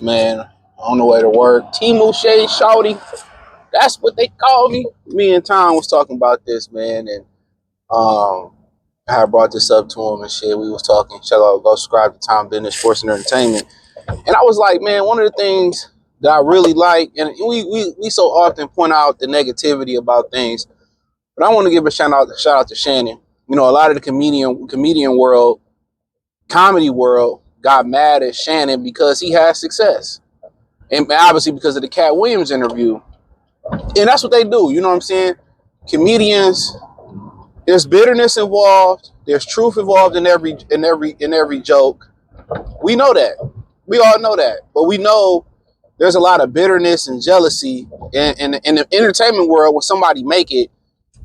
brothers, man, on the way to work. Timu Shade Shawty, that's what they call me. Me and Tom was talking about this, man, and I had brought this up to him and shit. We was talking. Shout out, go subscribe to Tom Business Sports and Entertainment. And I was like, man, one of the things that I really like, and we so often point out the negativity about things, but I want to give a shout out to Shannon. You know, a lot of the comedian world, comedy world, got mad at Shannon because he has success, and obviously because of the Cat Williams interview. And that's what they do. You know what I'm saying? Comedians, there's bitterness involved. There's truth involved in every joke. We know that. We all know that. But we know there's a lot of bitterness and jealousy in the entertainment world when somebody make it.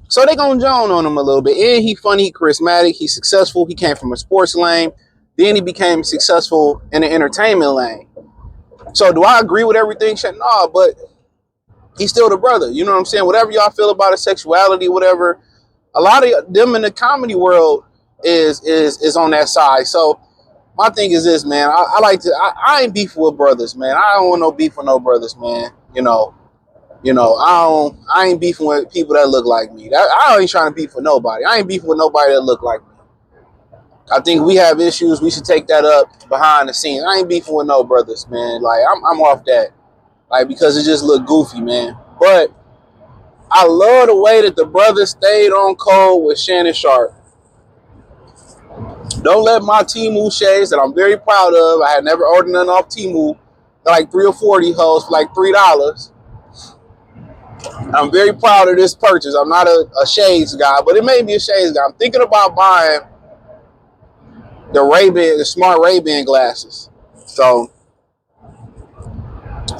So they gonna joan on him a little bit. And he funny, he charismatic, he's successful. He came from a sports lane. Then he became successful in the entertainment lane. So do I agree with everything? No, but he's still the brother. You know what I'm saying? Whatever y'all feel about his sexuality, whatever, a lot of them in the comedy world is on that side. So my thing is this, man. I ain't beefing with brothers, man. I don't want no beef with no brothers, man. I ain't beefing with people that look like me. I ain't trying to beef with nobody. I ain't beefing with nobody that look like me. I think we have issues. We should take that up behind the scenes. I ain't beefing with no brothers, man. Like I'm off that, like because it just look goofy, man. But I love the way that the brothers stayed on code with Shannon Sharpe. Don't let my Temu shades that I'm very proud of. I had never ordered none off Temu. Like 3 or 4 of these hoes for like $3. I'm very proud of this purchase. I'm not a shades guy, but it may be a shades guy. I'm thinking about buying the smart Ray-Ban glasses. So,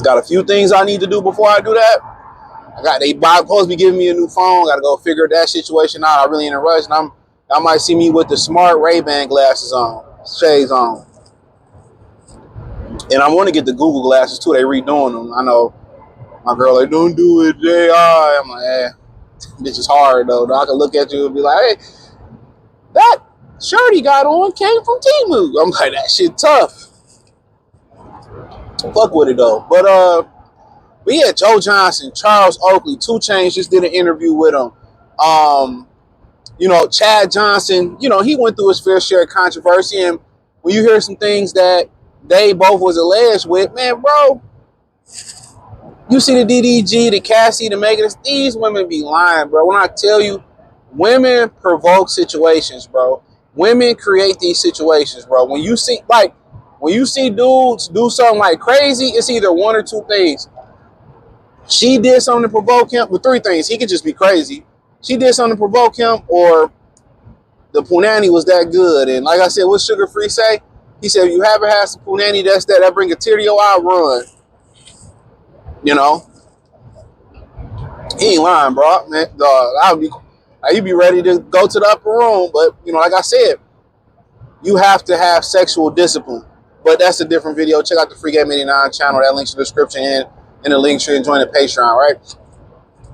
got a few things I need to do before I do that. They supposed to be giving me a new phone. Got to go figure that situation out. I'm really in a rush, and I might see me with the smart Ray-Ban glasses on, shades on. And I want to get the Google glasses too. They redoing them. I know my girl like, don't do it, JI. I'm like, this is hard though. I can look at you and be like, hey, that shirt he got on came from Temu. I'm like, that shit tough. Fuck with it though. But yeah, Joe Johnson, Charles Oakley, 2 Chainz just did an interview with him. Chad Johnson, he went through his fair share of controversy, and when you hear some things that they both was alleged with, man, bro, you see the DDG, the Cassie, the Megan, these women be lying, bro. When I tell you, women provoke situations, bro. Women create these situations, bro. When you see dudes do something like crazy, it's either one or two things. She did something to provoke him, with 3 things. He could just be crazy. She did something to provoke him, or the punani was that good. And like I said, what Sugar Free say? He said, if you haven't had some punani, that bring a tear to your eye, run. You know? He ain't lying, bro. Man, you'd be ready to go to the upper room. But, like I said, you have to have sexual discipline. But that's a different video. Check out the Free Game 89 channel. That link's in the description and in the link tree, and join the Patreon, right?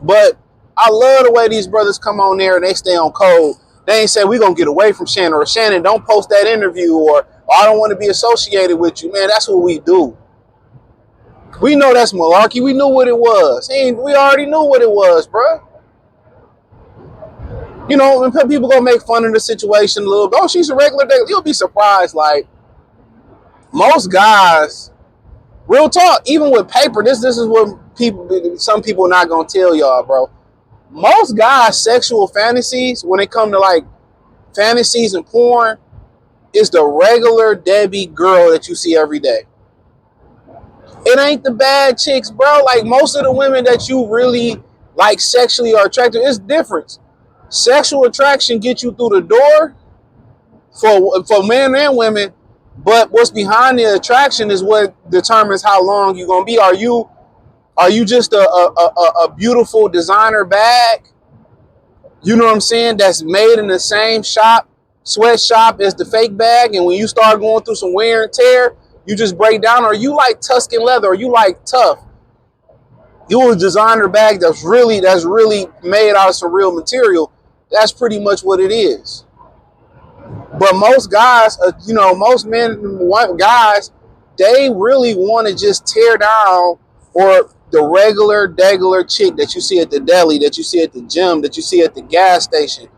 But I love the way these brothers come on there and they stay on code. They ain't say, we're going to get away from Shannon, or Shannon, don't post that interview, or I don't want to be associated with you. Man, that's what we do. We know that's malarkey. We knew what it was. We already knew what it was, bro. When people going to make fun of the situation a little bit, oh, she's a regular day. You'll be surprised. Like, most guys, real talk, even with paper, this is what some people are not going to tell y'all, bro. Most guys' sexual fantasies, when it come to like fantasies and porn, is the regular Debbie girl that you see every day. It ain't the bad chicks, bro. Like, most of the women that you really like sexually are attracted, it's different. Sexual attraction gets you through the door for men and women, but what's behind the attraction is what determines how long you're gonna be. Are you just a beautiful designer bag? You know what I'm saying? That's made in the same sweatshop as the fake bag, and when you start going through some wear and tear, you just break down. Or you like Tuscan leather, or you like tough. You a designer bag that's really made out of some real material. That's pretty much what it is. But most guys, most men, guys, they really want to just tear down, or the regular chick that you see at the deli, that you see at the gym, that you see at the gas station.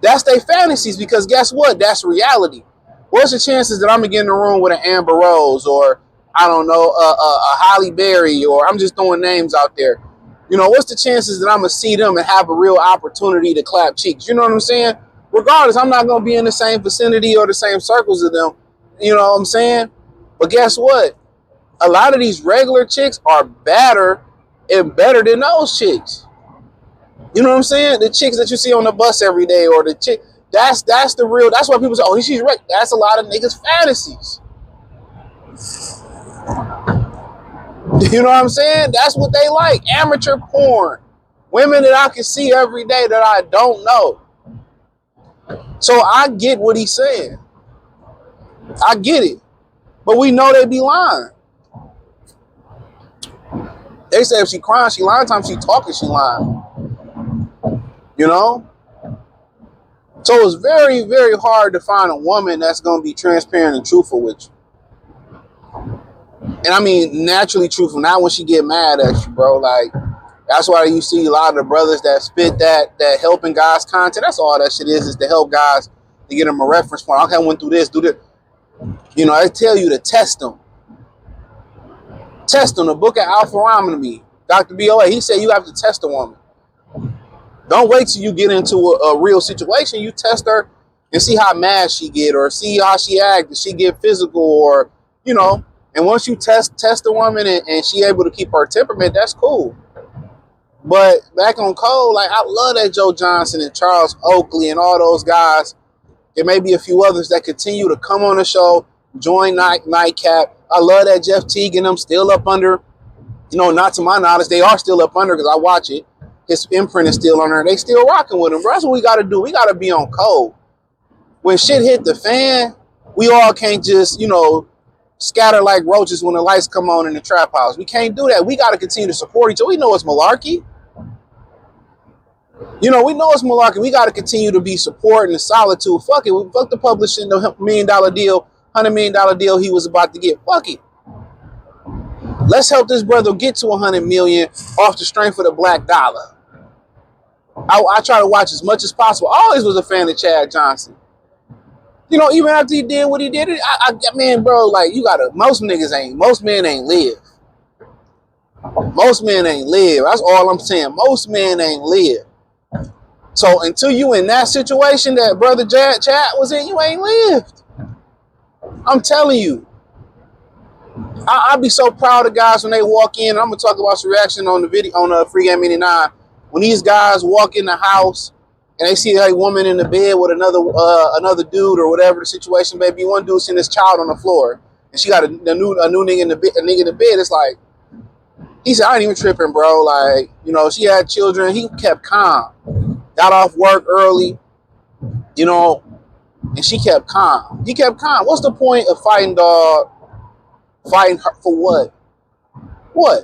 That's their fantasies, because guess what? That's reality. What's the chances that I'm going to get in the room with an Amber Rose, or I don't know, a Holly Berry, or I'm just throwing names out there. You know, what's the chances that I'm going to see them and have a real opportunity to clap cheeks? You know what I'm saying? Regardless, I'm not going to be in the same vicinity or the same circles of them. You know what I'm saying? But guess what? A lot of these regular chicks are better than those chicks. You know what I'm saying? The chicks that you see on the bus every day, or the chick, that's the real. That's why people say, "Oh, she's right." That's a lot of niggas' fantasies. You know what I'm saying? That's what they like. Amateur porn, women that I can see every day that I don't know. So I get what he's saying. I get it, but we know they be lying. They say if she crying, she lying. Time she talking, she lying. You know. So it's very, very hard to find a woman that's going to be transparent and truthful with you. And I mean, naturally truthful, not when she get mad at you, bro. Like, that's why you see a lot of the brothers that spit that helping guys content. That's all that shit is to help guys, to get them a reference point. Okay, I went through this, do this. You know, I tell you to test them. Test them. The book of Alpharonomy, Dr. BOA, he said you have to test a woman. Don't wait till you get into a real situation. You test her and see how mad she get, or see how she act. Does she get physical, or, you know, and once you test the woman and she able to keep her temperament, that's cool. But back on Cole, like, I love that Joe Johnson and Charles Oakley and all those guys. There may be a few others that continue to come on the show, join Nightcap. I love that Jeff Teague and them still up under, you know, not to my knowledge, they are still up under, because I watch it. His imprint is still on there. They still rocking with him, bro. That's what we got to do. We got to be on code. When shit hit the fan, we all can't just, you know, scatter like roaches when the lights come on in the trap house. We can't do that. We got to continue to support each other. We know it's malarkey. You know, we know it's malarkey. We got to continue to be supporting the solitude. Fuck it. Fuck the publishing, the $1 million deal, $100 million deal he was about to get. Fuck it. Let's help this brother get to 100 million off the strength of the black dollar. I try to watch as much as possible. I always was a fan of Chad Johnson. You know, even after he did what he did, man, bro, like, you gotta, most men ain't live. Most men ain't live. That's all I'm saying. Most men ain't live. So until you in that situation that brother Chad was in, you ain't lived. I'm telling you. I'll be so proud of guys when they walk in. I'm gonna talk about some reaction on the video on Free Game 89. When these guys walk in the house and they see a woman in the bed with another dude, or whatever the situation may be. One dude seeing his child on the floor, and she got a new nigga in the bed. It's like, he said, I ain't even tripping, bro. Like, you know, she had children. He kept calm. Got off work early, you know, and she kept calm. He kept calm. What's the point of fighting, dog? Fighting her for what? What?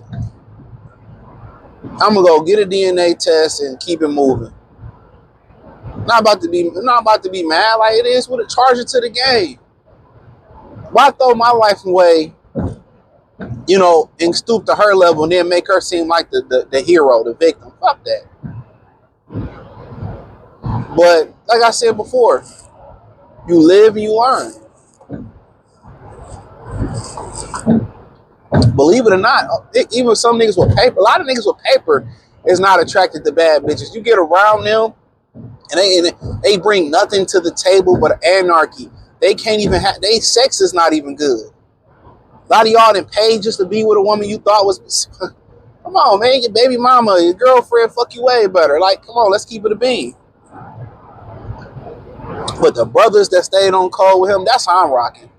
I'm gonna go get a DNA test and keep it moving. Not about to be mad like it is with a charger to the game. Why throw my life away, you know, and stoop to her level and then make her seem like the hero, the victim? Fuck that. But like I said before, you live and you learn. Believe it or not, even some niggas with paper, a lot of niggas with paper is not attracted to bad bitches. You get around them, and they bring nothing to the table but anarchy. They can't even have, they sex is not even good. A lot of y'all done paid just to be with a woman you thought was, come on, man, your baby mama, your girlfriend fuck you way better. Like, come on, let's keep it a bean. But the brothers that stayed on call with him, that's how I'm rocking.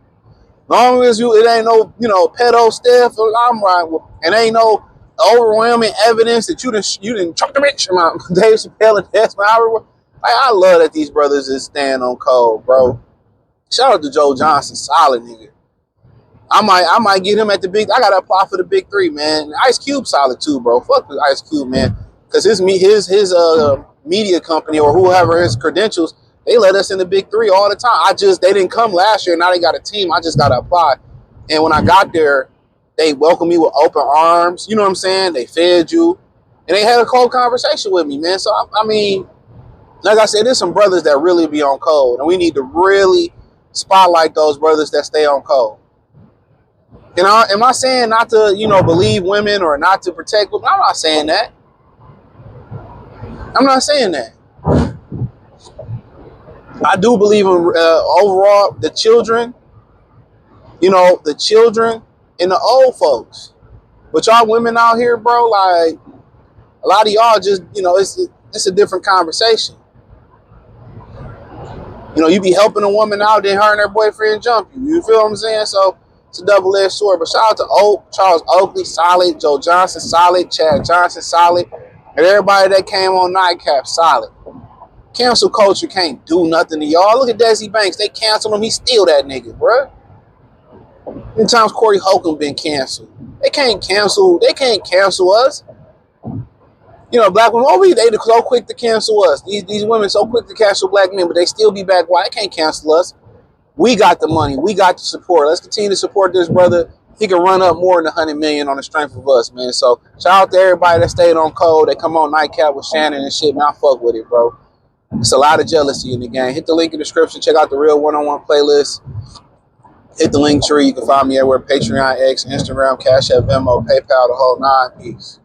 Long as it ain't no, you know, pedo stuff, I'm riding with, and ain't no overwhelming evidence that you didn't chuck the bitch. Dave Chappelle and Desmond Howard. I love that these brothers is staying on code, bro. Shout out to Joe Johnson, solid nigga. I might get him at the big. I gotta apply for the big 3, man. Ice Cube solid too, bro. Fuck with Ice Cube, man, because his media company or whoever his credentials, they let us in the big 3 all the time. They didn't come last year. Now they got a team. I just gotta apply. And when I got there, they welcomed me with open arms. You know what I'm saying? They fed you. And they had a cold conversation with me, man. So, I mean, like I said, there's some brothers that really be on code. And we need to really spotlight those brothers that stay on code. You know, am I saying not to, believe women or not to protect women? I'm not saying that. I'm not saying that. I do believe in overall the children, the children and the old folks. But y'all women out here, bro, like a lot of y'all just, it's a different conversation. You be helping a woman out, then her and her boyfriend jump you. You feel what I'm saying? So it's a double-edged sword. But shout out to Charles Oakley, solid. Joe Johnson, solid. Chad Johnson, solid. And everybody that came on Nightcap, solid. Cancel culture can't do nothing to y'all. Look at Desi Banks. They canceled him. He still that nigga, bro. Many times Corey Holcomb been canceled. They can't cancel us. Black women, they so quick to cancel us. These women so quick to cancel black men, but they still be back. Why? They can't cancel us. We got the money. We got the support. Let's continue to support this brother. He can run up more than 100 million on the strength of us, man. So shout out to everybody that stayed on code. They come on Nightcap with Shannon and shit, man. I fuck with it, bro. It's a lot of jealousy in the game. Hit the link in the description. Check out the Real One-on-One playlist. Hit the link tree. You can find me everywhere. Patreon, X, Instagram, Cash App, Venmo, PayPal, the whole nine. Peace.